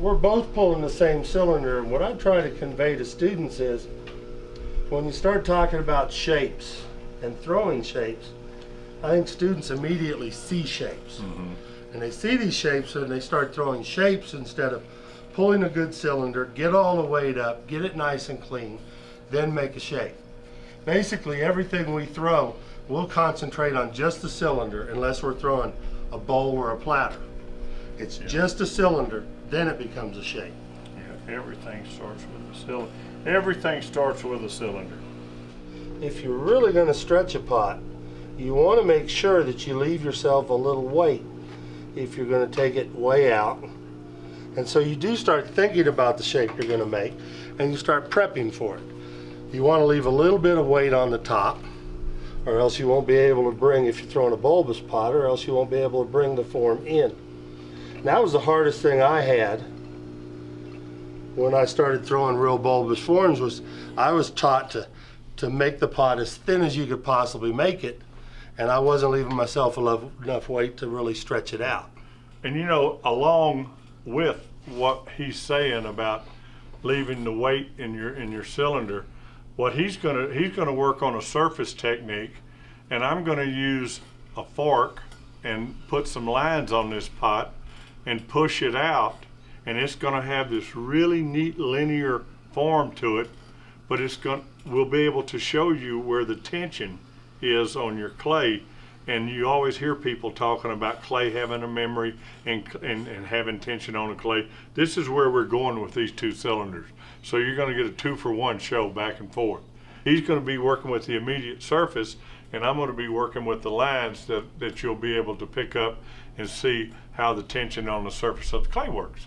we're both pulling the same cylinder, and what I try to convey to students is when you start talking about shapes and throwing shapes, I think students immediately see shapes. And they see these shapes and they start throwing shapes instead of pulling a good cylinder, get all the weight up, get it nice and clean, then make a shape. Basically everything we throw, we'll concentrate on just the cylinder unless we're throwing a bowl or a platter. It's just a cylinder, then it becomes a shape. Yeah, everything starts with a cylinder. Everything starts with a cylinder. If you're really going to stretch a pot, you want to make sure that you leave yourself a little weight if you're going to take it way out. And so you do start thinking about the shape you're going to make, and you start prepping for it. You want to leave a little bit of weight on the top, or else you won't be able to bring, if you're throwing a bulbous pot, or else you won't be able to bring the form in. And that was the hardest thing I had when I started throwing real bulbous forms. Was I was taught to make the pot as thin as you could possibly make it, and I wasn't leaving myself enough weight to really stretch it out. And you know, along with what he's saying about leaving the weight in your cylinder, what he's gonna work on a surface technique, and I'm gonna use a fork and put some lines on this pot and push it out, and it's gonna have this really neat linear form to it, but we'll be able to show you where the tension is on your clay. And you always hear people talking about clay having a memory and having tension on the clay. This is where we're going with these two cylinders. So you're going to get a 2-for-1 show back and forth. He's going to be working with the immediate surface, and I'm going to be working with the lines that you'll be able to pick up and see how the tension on the surface of the clay works.